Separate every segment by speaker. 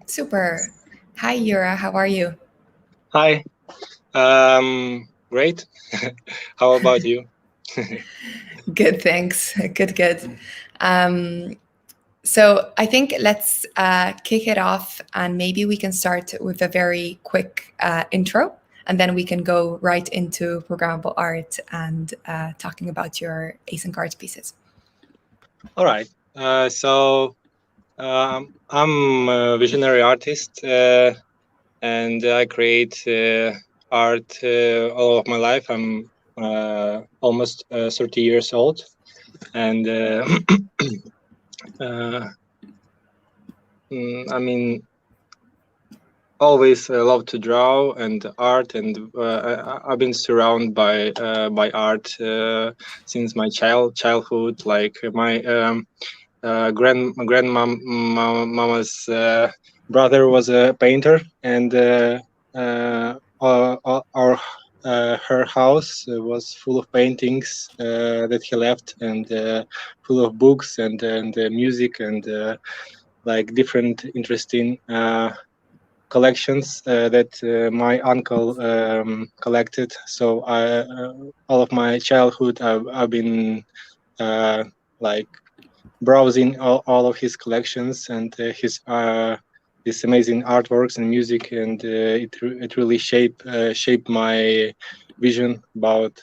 Speaker 1: Super. Hi, Yura. How are you?
Speaker 2: Hi. Great. How about you?
Speaker 1: Good, thanks. Good. Um, so I think let's kick it off, and maybe we can start with a very quick intro, and then we can go right into programmable art and talking about your AsyncArt pieces.
Speaker 2: All right. I'm a visionary artist, and I create art all of my life. I'm almost 30 years old, and uh, I mean, always love to draw and art, and I've been surrounded by art since my childhood. Like my grandmom mama's brother was a painter, and our her house was full of paintings that he left, and full of books and music and like different interesting collections that my uncle collected. So all of my childhood I've been uh, like browsing all of his collections and his amazing artworks and music, and it really shaped my vision about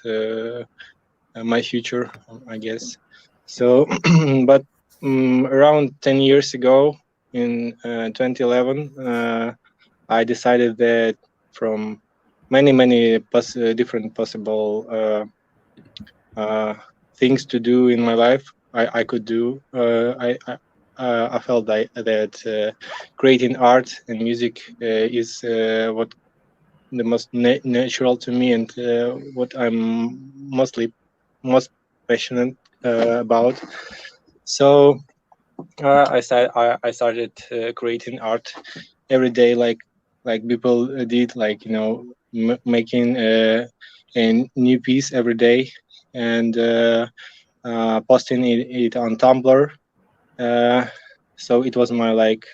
Speaker 2: my future, I guess. So, but around 10 years ago, in 2011, I decided that from many different possible things to do in my life, I could do. I felt that creating art and music is what the most natural to me, and what I'm most passionate about. So I started creating art every day, like people did, like making a new piece every day, and posting it on Tumblr. Uh, so it was my like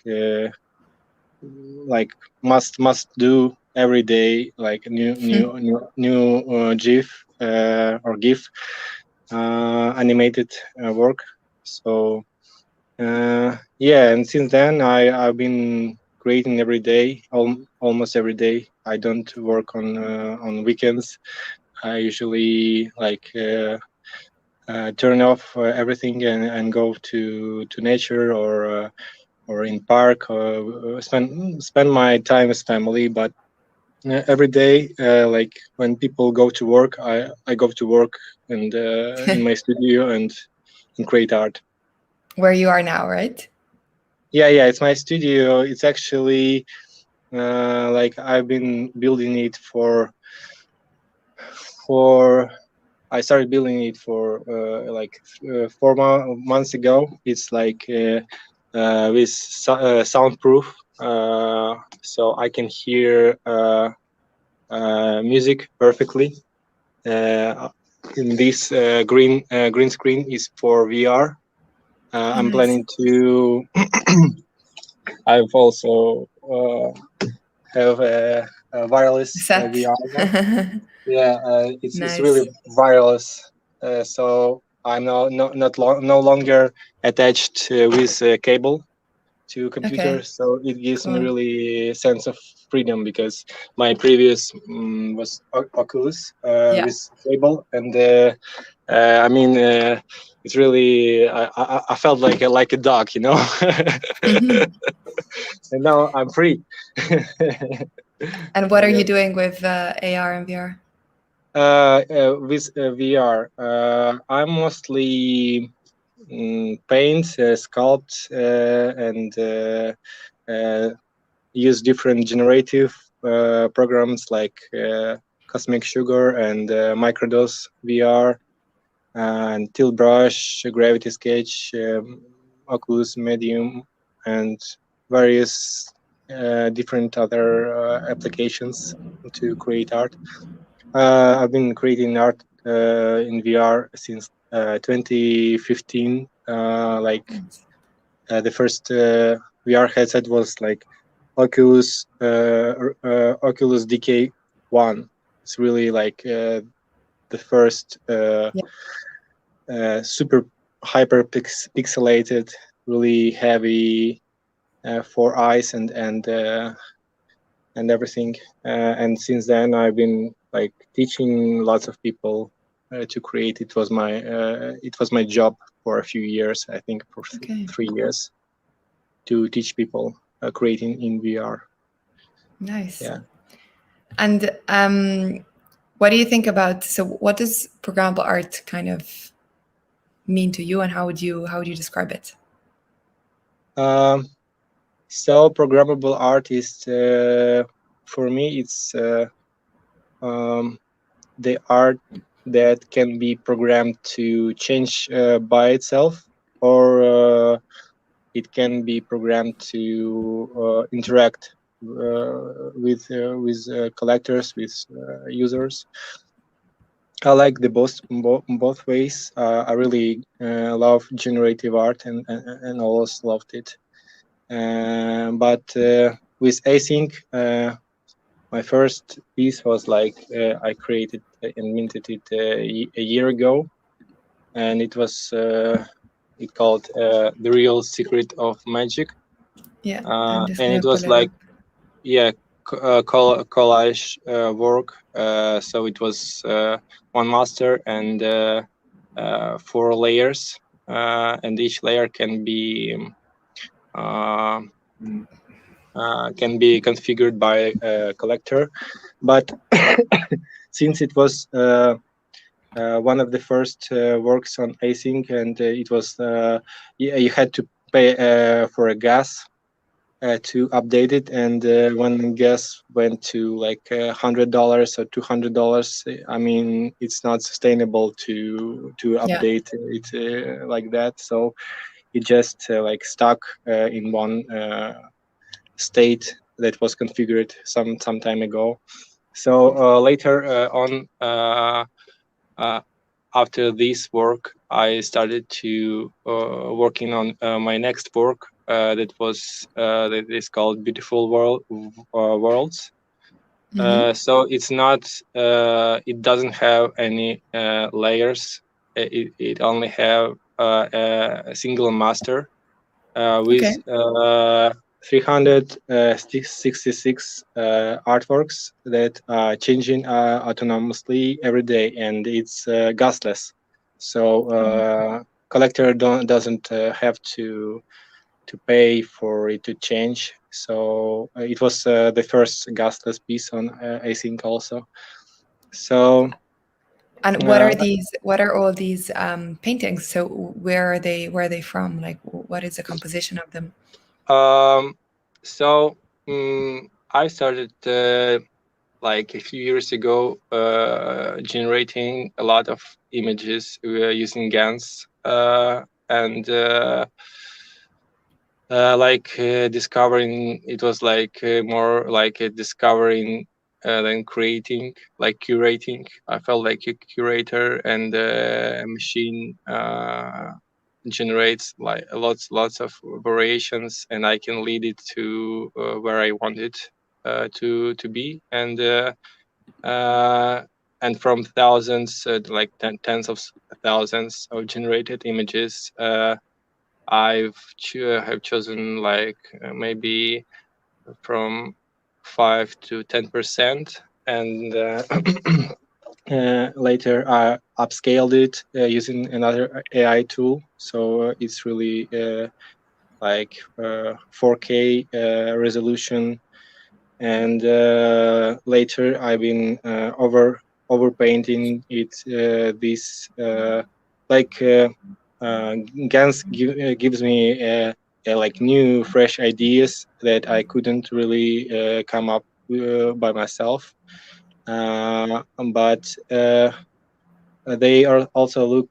Speaker 2: must do every day, like new GIF or GIF animated work. So yeah, and since then I've been creating every day, almost every day. I don't work on weekends. I usually turn off everything and go to nature or in park, or spend my time with family. But every day, like when people go to work, I go to work and in my studio and create art.
Speaker 1: Where you are now, right?
Speaker 2: Yeah, it's my studio. It's actually like I've been building it for I started building it for 4 months ago. It's like with soundproof, so I can hear music perfectly. In this green screen is for VR.
Speaker 1: Oh,
Speaker 2: I'm
Speaker 1: nice.
Speaker 2: planning to. I've also have a wireless
Speaker 1: Set.
Speaker 2: VR one. Yeah, it's really
Speaker 1: Nice.
Speaker 2: wireless. So I'm no longer attached with a cable to computer.
Speaker 1: Okay,
Speaker 2: So it gives me
Speaker 1: cool.
Speaker 2: really sense of freedom, because my previous was Oculus
Speaker 1: Yeah.
Speaker 2: with cable, and I mean it's really I felt like a dog, and now I'm free.
Speaker 1: And
Speaker 2: I
Speaker 1: what are you
Speaker 2: guess.
Speaker 1: doing with AR and VR?
Speaker 2: With VR, I mostly paint, sculpt, and use different generative programs like Cosmic Sugar and Microdose VR, and Tilt Brush, Gravity Sketch, Oculus Medium, and various different other applications to create art. I've been creating art in VR since 2015. The first VR headset was like Oculus DK1. It's really like the first super hyper pixelated, really heavy for eyes and everything. And since then, I've been like teaching lots of people to create. It was my job for a few years. I think for 3 years to teach people creating in VR.
Speaker 1: Nice.
Speaker 2: Yeah.
Speaker 1: And what do you think about? So, what does programmable art kind of mean to you, and how would you describe it?
Speaker 2: So programmable art is for me it's the art that can be programmed to change by itself, or it can be programmed to interact with collectors, with users. I like the both ways. I really love generative art and always loved it. But with async, my first piece was like I created and minted it a year ago, and it was it called The Real Secret of Magic.
Speaker 1: Yeah, I'm just
Speaker 2: And
Speaker 1: gonna
Speaker 2: it was
Speaker 1: pull it
Speaker 2: like,
Speaker 1: up.
Speaker 2: yeah, collage work. So it was one master and 4 layers, and each layer can be configured by a collector. But since it was one of the first works on async, and it was you had to pay for a gas to update it, and when gas went to like $100 or $200, I mean it's not sustainable to update it like that. So it just like stuck in one state that was configured some time ago. So later on, after this work, I started to working on my next work that is called Beautiful Worlds. So it's not it doesn't have any layers. It only have a single master with 366 artworks that are changing autonomously every day, and it's gasless. So collector doesn't have to pay for it to change. So it was the first gasless piece on Async also. So
Speaker 1: and what are these? What are all these paintings? So where are they? Where are they from? Like, what is the composition of them?
Speaker 2: So I started like a few years ago generating a lot of images using GANs and discovering. It was like more like a discovering than creating, like curating. I felt like a curator, and a machine generates like lots of variations, and I can lead it to where I want it to be, and from thousands, like tens of thousands of generated images, have chosen like maybe from 5 to 10%, and later I upscaled it using another AI tool. So it's really like 4K resolution, and later I've been overpainting it. This like Gans gives me like new fresh ideas that I couldn't really come up by myself, but they are also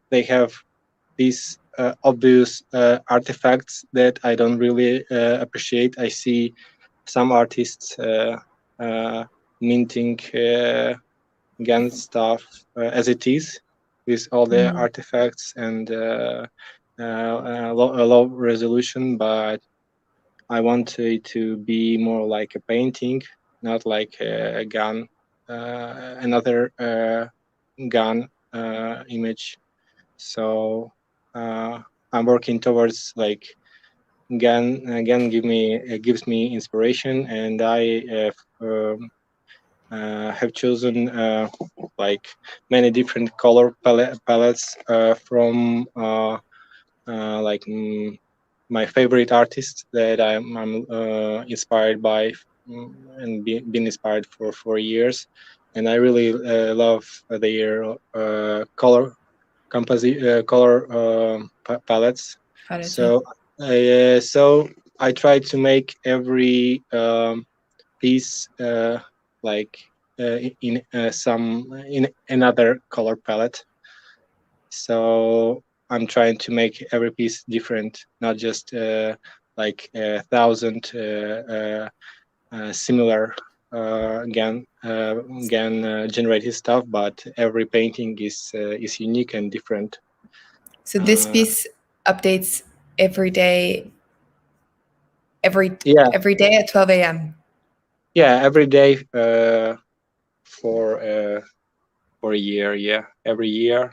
Speaker 2: they have these obvious artifacts that I don't really appreciate. I see some artists minting GAN stuff as it is, with all the artifacts and a low resolution, but I want it to be more like a painting, not like a gun, another gun image. So I'm working towards like GAN gives me inspiration, and I have chosen like many different color palettes from like my favorite artists that I'm inspired by, and been inspired for years, and I really love their color palettes.
Speaker 1: Palettes, yeah.
Speaker 2: So I try to make every piece like in another color palette. So I'm trying to make every piece different, not just like 1,000 similar GAN generated stuff, but every painting is unique and different.
Speaker 1: So this
Speaker 2: Uh,
Speaker 1: piece updates every day,
Speaker 2: yeah,
Speaker 1: every day at 12 a.m.
Speaker 2: yeah, every day for a year. Yeah, every year,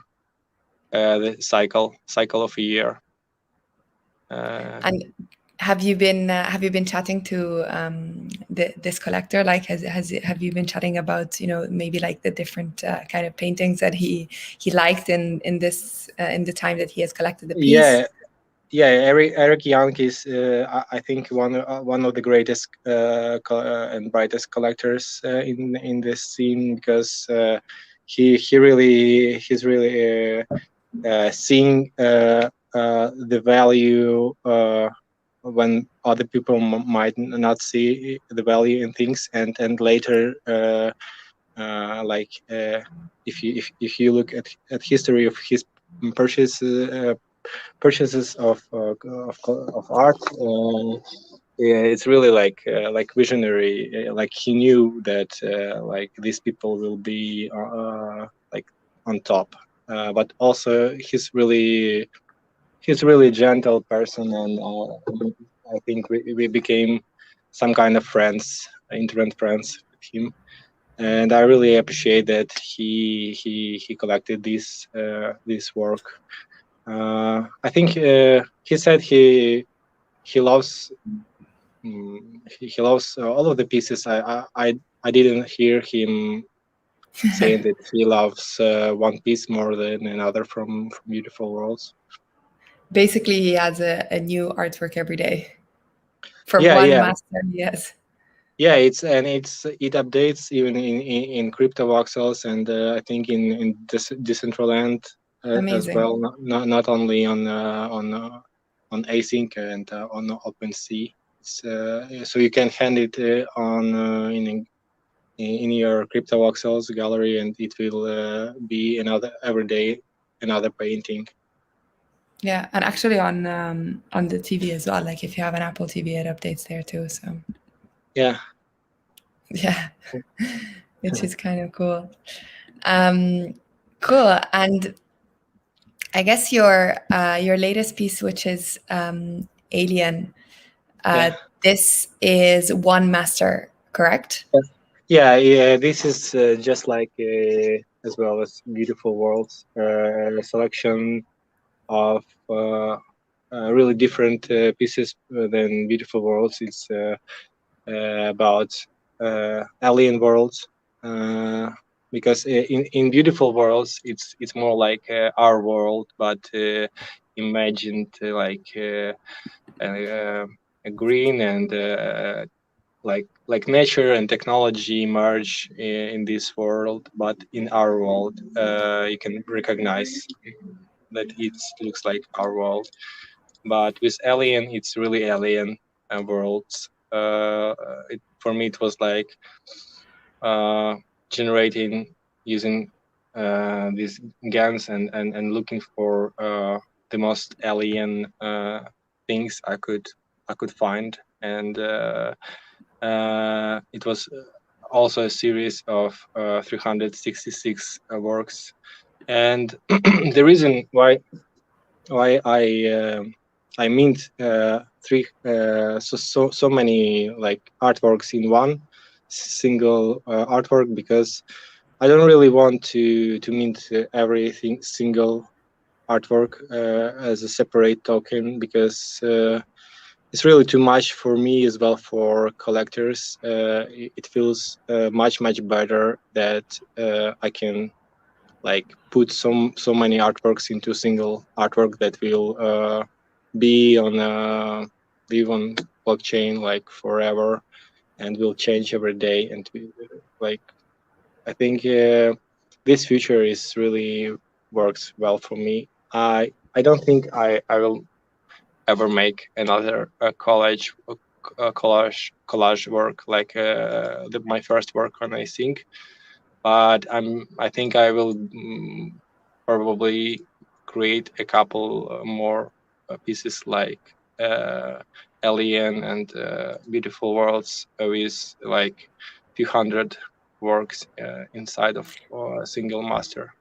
Speaker 2: the cycle of a year.
Speaker 1: And have you been chatting to this collector? Like, have you been chatting about, maybe like the different kind of paintings that he liked in this in the time that he has collected the piece?
Speaker 2: Yeah, yeah. Eric Young is, I think, one of the greatest and brightest collectors in this scene, because he's really seeing the value when other people might not see the value in things, and later like if you look at history of his purchase purchases of art, yeah, it's really like visionary. Like he knew that like these people will be like on top, but also he's really gentle person, and I think we became some kind of friends, internet friends with him, and I really appreciate that he collected this work. I think he said he loves he loves all of the pieces. I didn't hear him saying that he loves one piece more than another from Beautiful Worlds.
Speaker 1: Basically, he has a new artwork every day from
Speaker 2: Yeah,
Speaker 1: one
Speaker 2: yeah,
Speaker 1: master. Yes,
Speaker 2: yeah. It updates even in crypto voxels, and I think in Decentraland as
Speaker 1: amazing.
Speaker 2: well. Not only on async and on OpenSea. So you can hand it on in your crypto voxels gallery, and it will be another every day another painting.
Speaker 1: Yeah, and actually on the TV as well. Like if you have an Apple TV, it updates there too. So
Speaker 2: Yeah,
Speaker 1: yeah, which is kind of cool. Um, cool. And I guess your latest piece, which is Alien, uh,
Speaker 2: yeah,
Speaker 1: this is one master, correct?
Speaker 2: yeah, yeah. This is just like as well as Beautiful Worlds, selection of really different pieces than Beautiful Worlds. It's about alien worlds, uh, because in Beautiful Worlds it's more like our world, but imagined like uh, green and like nature and technology merge in this world, but in our world you can recognize that it looks like our world. But with Alien, it's really alien worlds. For me, it was like uh, generating using these guns and looking for the most alien things I could find, and it was also a series of 366 works. And the reason why I I mint so many like artworks in one single artwork, because I don't really want to mint everything single artwork as a separate token, because it's really too much for me as well. For collectors, it feels much better that I can like put so many artworks into a single artwork that will be on live on blockchain like forever, and will change every day. And like I think this future is really works well for me. I don't think I will ever make another collage work like my first work on Async, but I think I will probably create a couple more pieces like Alien and Beautiful Worlds with like few hundred works inside of a single master.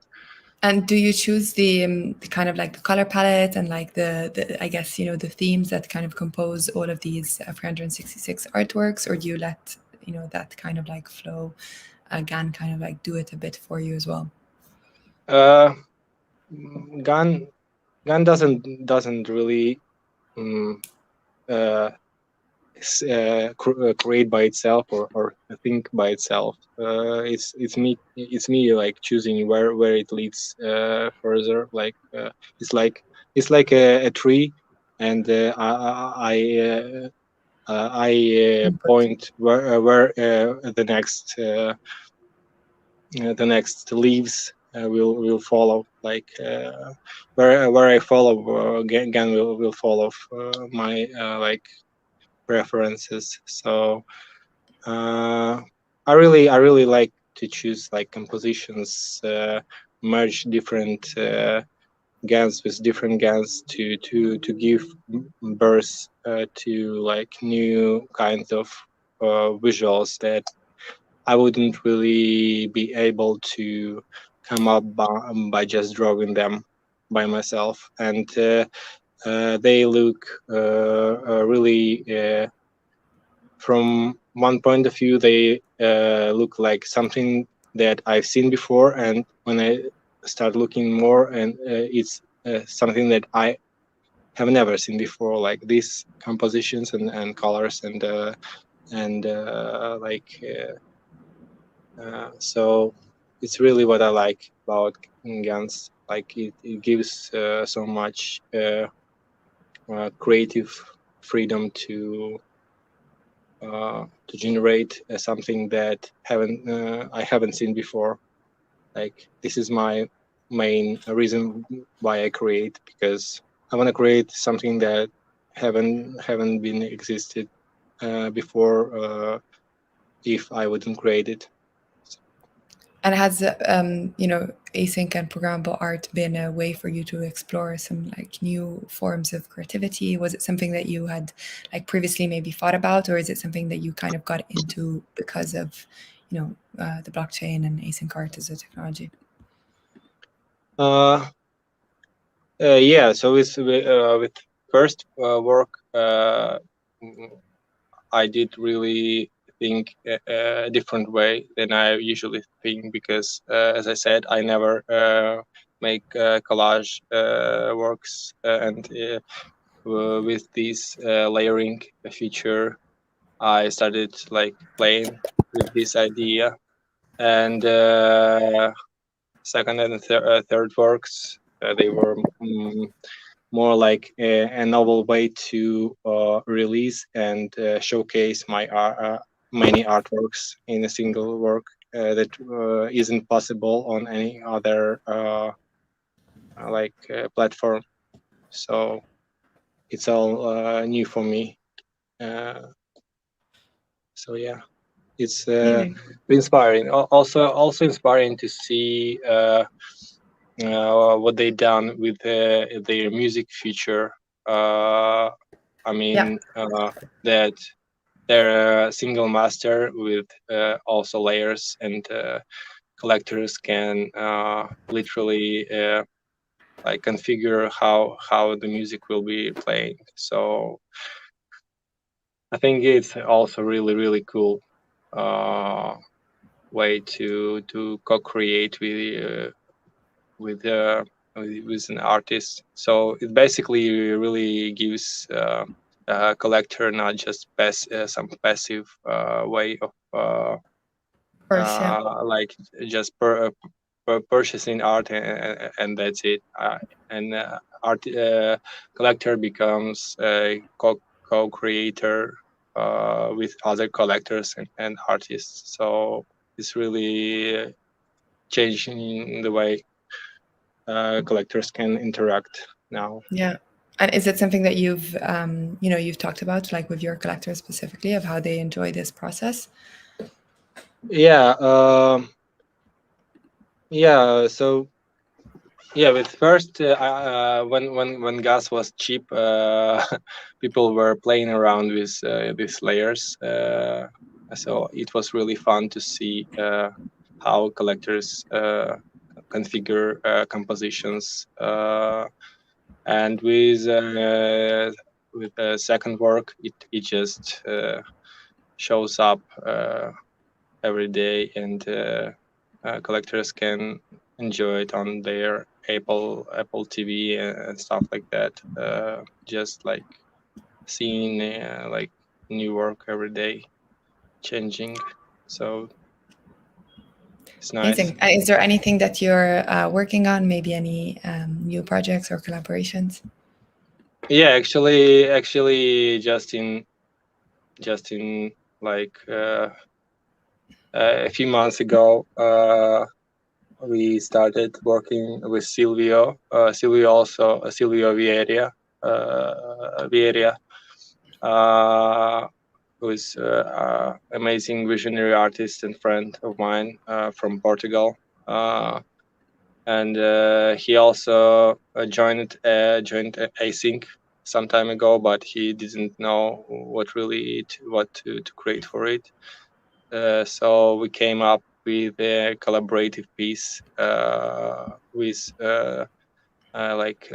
Speaker 1: And do you choose the kind of like the color palette and like the I guess the themes that kind of compose all of these 366 artworks, or do you let that kind of like flow again kind of like do it a bit for you as well?
Speaker 2: Uh, Gun doesn't really um, uh, create by itself, or think by itself. It's me like choosing where it leads further. Like it's like a tree, and I
Speaker 1: Input.
Speaker 2: point where the next leaves will follow. Like where I follow, again will follow my like preferences. So I really like to choose like compositions, merge different GANs with different GANs to give birth to like new kinds of visuals that I wouldn't really be able to come up by just drawing them by myself. And they look really from one point of view, they look like something that I've seen before, and when I start looking more, and it's something that I have never seen before, like these compositions and colors and like so it's really what I like about Gans. Like it gives so much creative freedom to generate something that I haven't seen before. Like this is my main reason why I create, because I want to create something that haven't been existed before if I wouldn't create it.
Speaker 1: And has async and programmable art been a way for you to explore some like new forms of creativity? Was it something that you had like previously maybe thought about, or is it something that you kind of got into because of the blockchain and async art as a technology?
Speaker 2: Yeah, so with first work, I did really think a different way than I usually think, because as I said, I never make collage works, and with this layering feature, I started like playing with this idea. And second and third works, they were more like a novel way to release and showcase my many artworks in a single work that isn't possible on any other platform. So it's all new for me. So yeah, it's
Speaker 1: Amazing.
Speaker 2: inspiring. Also inspiring to see what they done with their music feature. I mean that they're a single master with also layers, and collectors can literally like configure how the music will be playing. So I think it's also really cool way to co-create with an artist. So it basically really gives a collector not just some passive way of
Speaker 1: course, yeah.
Speaker 2: like just purchasing art and that's it. And art collector becomes a co-creator with other collectors and artists. So it's really changing the way collectors can interact now.
Speaker 1: Yeah. And is it something that you've talked about, like with your collectors specifically, of how they enjoy this process?
Speaker 2: Yeah. Yeah. So yeah, with first when gas was cheap, people were playing around with these layers. So it was really fun to see how collectors configure compositions. And with second work, it just shows up every day, and collectors can enjoy it on their Apple TV and stuff like that. Just like seeing like new work every day changing. So it's nice.
Speaker 1: Amazing. Is there anything that you're working on? Maybe any new projects or collaborations?
Speaker 2: Yeah, actually, just in like a few months ago, we started working with Silvio. Silvio Vieira. Vieira, who is amazing visionary artist and friend of mine from Portugal. And he also joined Async some time ago, but he didn't know what to create for it. So we came up with a collaborative piece with like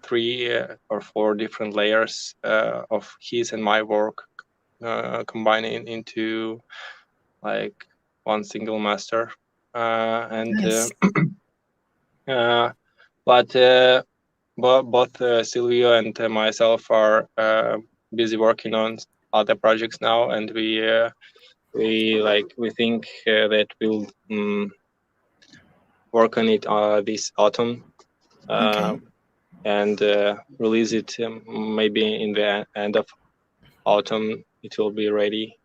Speaker 2: 3 or 4 different layers of his and my work combining into like one single master.
Speaker 1: Nice.
Speaker 2: But both Silvio and myself are busy working on other projects now, and we think that we'll work on it this autumn.
Speaker 1: Okay.
Speaker 2: And release it maybe in the end of autumn. It will be ready.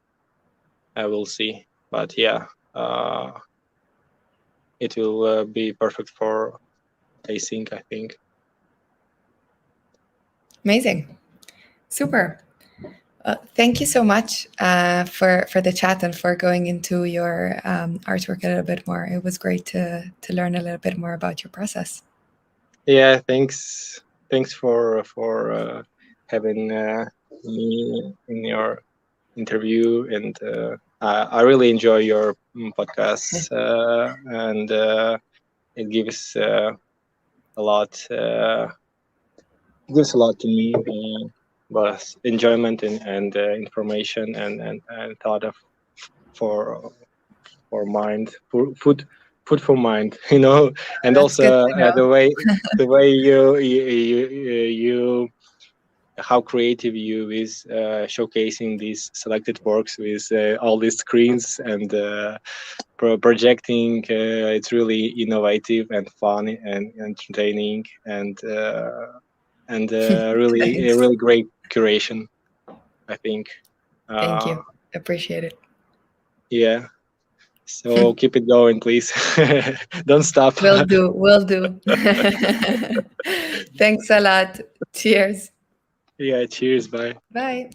Speaker 2: I will see, but yeah, it will be perfect for Async, I think.
Speaker 1: Amazing. Super. Thank you so much for the chat and for going into your artwork a little bit more. It was great to learn a little bit more about your process.
Speaker 2: Yeah, thanks for having me in your interview, and I really enjoy your podcasts, and it gives a lot. Gives a lot to me, but enjoyment and information and thought of for mind, food for mind, you know. And
Speaker 1: That's good
Speaker 2: also
Speaker 1: to know.
Speaker 2: the way you how creative you is showcasing these selected works with all these screens and projecting. It's really innovative and fun and entertaining, and really
Speaker 1: Thanks.
Speaker 2: really great curation, I think.
Speaker 1: Thank you. Appreciate it.
Speaker 2: Yeah. So keep it going, please. Don't stop.
Speaker 1: Will do. Will do. Thanks a lot. Cheers.
Speaker 2: Yeah, cheers. Bye.
Speaker 1: Bye.